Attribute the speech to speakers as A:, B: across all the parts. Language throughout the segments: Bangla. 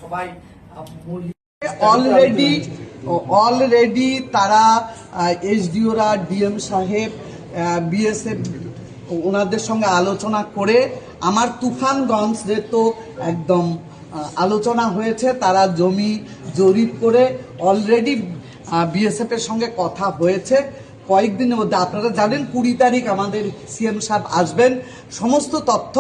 A: সবাই
B: অলরেডি তারা এসডিওরা ডিএম সাহেব বিএসএফ ওনাদের সঙ্গে আলোচনা করে আমার তুফানগঞ্জ তো একদম আলোচনা হয়েছে। তারা জমি জরিপ করে অলরেডি বিএসএফ এর সঙ্গে কথা হয়েছে। কয়েকদিনের মধ্যে আপনারা জানেন 20 তারিখ আমাদের সিএম সাহেব আসবেন, সমস্ত তথ্য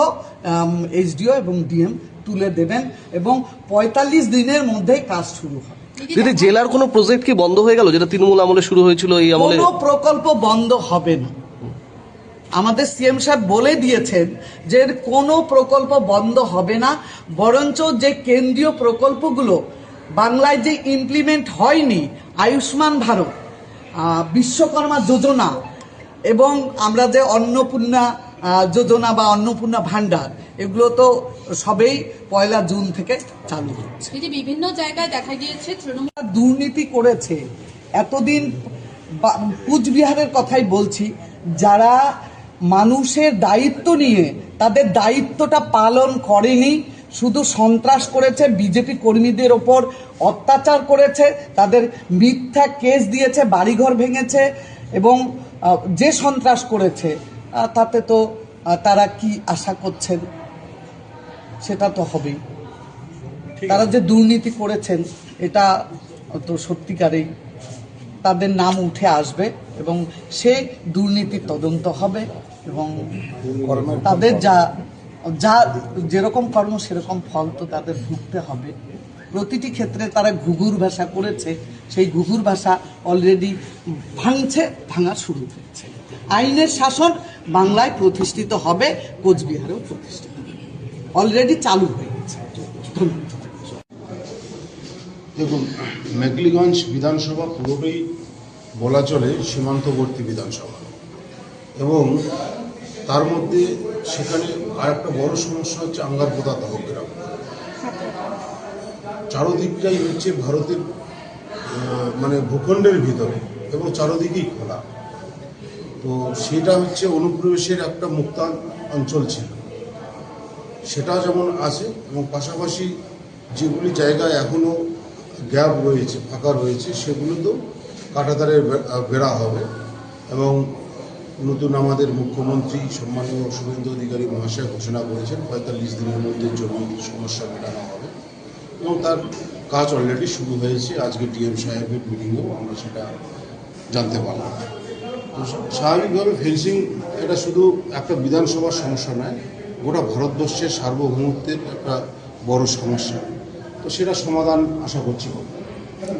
B: এসডিও এবং ডিএম তুলে দেবেন এবং 45 দিনের মধ্যেই কাজ শুরু হবে।
C: দিদি, জেলার কোনো প্রজেক্ট কি বন্ধ হয়ে গেল যেটা তৃণমূল আমলে শুরু হয়েছিল? এই আমলে
B: কোনো প্রকল্প বন্ধ হবে না। আমাদের সিএম সাহেব বলে দিয়েছেন যে কোনো প্রকল্প বন্ধ হবে না, বরঞ্চ যে কেন্দ্রীয় প্রকল্পগুলো বাংলায় যে ইমপ্লিমেন্ট হয়নি, আয়ুষ্মান ভারত, বিশ্বকর্মা যোজনা এবং আমরা যে অন্নপূর্ণা যোজনা বা অন্নপূর্ণা ভান্ডার, এগুলো তো সবেই 1 জুন থেকে চালু হচ্ছে।
D: বিভিন্ন জায়গায় দেখা গিয়েছে তৃণমূল
B: দুর্নীতি করেছে এতদিন। কুচবিহারের কথাই বলছি, যারা মানুষের দায়িত্ব নিয়ে তাদের দায়িত্বটা পালন করেনি, শুধু সন্ত্রাস করেছে, বিজেপি কর্মীদের ওপর অত্যাচার করেছে, তাদের মিথ্যা কেস দিয়েছে, বাড়িঘর ভেঙেছে এবং যে সন্ত্রাস করেছে তাতে তো তারা কি আশা করছেন সেটা তো হবেই। তারা যে দুর্নীতি করেছেন এটা তো সত্যিকারেই তাদের নাম উঠে আসবে এবং সেই দুর্নীতির তদন্ত হবে এবং তাদের যা যেরকম কর্ম সেরকম ফল তো তাদের ভুগতে হবে। প্রতিটি ক্ষেত্রে তারা ঘুঘুর ভাষা করেছে, সেই ঘুঘুর ভাষা অলরেডি ভাঙা শুরু হয়েছে। আইনের শাসন বাংলায় প্রতিষ্ঠিত হবে, কোচবিহারেও প্রতিষ্ঠিত হবে, অলরেডি চালু হয়ে গেছে।
E: দেখুন, মেঘলিগঞ্জ বিধানসভা পুরোটাই বলা চলে সীমান্তবর্তী বিধানসভা এবং তার মধ্যে সেখানে আরেকটা বড় সমস্যা হচ্ছে আঙ্গারপোতা দহগ্রাম। চারোদিকটাই হচ্ছে ভারতের মানে ভূখণ্ডের ভিতরে এবং চারোদিকেই খোলা, তো সেটা হচ্ছে অনুপ্রবেশের একটা মুক্ত অঞ্চল ছিল, সেটা যেমন আছে এবং পাশাপাশি যেগুলি জায়গায় এখনও গ্যাপ রয়েছে, ফাঁকা রয়েছে, সেগুলোতেও কাঁটাতারের বেড়া হবে এবং নতুন আমাদের মুখ্যমন্ত্রী সম্মানীয় শুভেন্দু অধিকারী মহাশয় ঘোষণা করেছেন 45 দিনের মধ্যে জমির সমস্যা মেটানো হবে এবং তার কাজ অলরেডি শুরু হয়েছে। আজকে ডিএম সাহেবের মিটিংয়েও আমরা সেটা জানতে পারলাম। তো স্বাভাবিকভাবে ফেন্সিং এটা শুধু একটা বিধানসভার সমস্যা নয়, গোটা ভারতবর্ষের সার্বভৌমত্বের একটা বড় সমস্যা, তো সেটা সমাধান আশা করছি।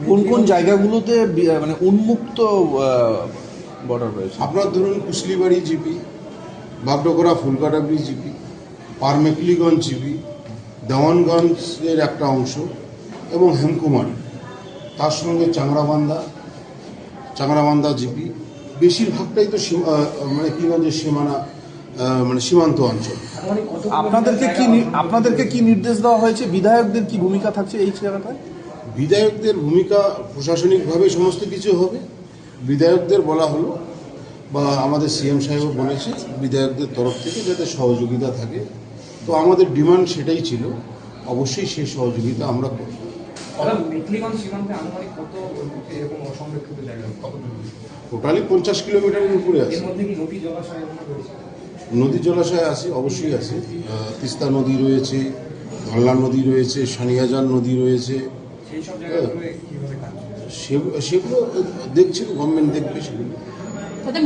F: কোন কোন জায়গাগুলোতে মানে উন্মুক্ত বর্ডার রয়েছে?
E: আপনার ধরুন কুশলিবাড়ি জিপি, বাগডোগরা ফুলকাটাবড়ি জিপি, পারমেকলিগঞ্জ জিপি, দেওয়ানগঞ্জের একটা অংশ এবং হেমকুমারি, তার সঙ্গে চাংরাবান্ধা জিপি, বেশিরভাগটাই তো মানে কিগঞ্জের সীমানা মানে সীমান্ত অঞ্চল।
F: আপনাদেরকে কি নির্দেশ দেওয়া হয়েছে? বিধায়কদের কি ভূমিকা থাকছে এই জায়গাটায়?
E: বিধায়কদের ভূমিকা প্রশাসনিকভাবে সমস্ত কিছু হবে। বিধায়কদের বলা হলো বা আমাদের সিএম সাহেবও বলেছে বিধায়কদের তরফ থেকে যাতে সহযোগিতা থাকে, তো আমাদের ডিমান্ড সেটাই ছিল, অবশ্যই সেই সহযোগিতা আমরা করব। টোটালি 50 কিলোমিটারের উপরে আছে। নদী জলাশয় আছে, অবশ্যই আছে। তিস্তা নদী রয়েছে, ধল্লা নদী রয়েছে, সানিয়াজান নদী রয়েছে, সেগুলো দেখছে গভর্নমেন্ট, দেখবে সেগুলো।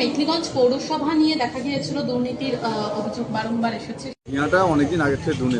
D: মেঘলিগঞ্জ পৌরসভা নিয়ে দেখা গিয়েছিল দুর্নীতির অভিযোগ বারংবার এসেছে।
F: অনেকদিন আগে থেকে দুর্নীতি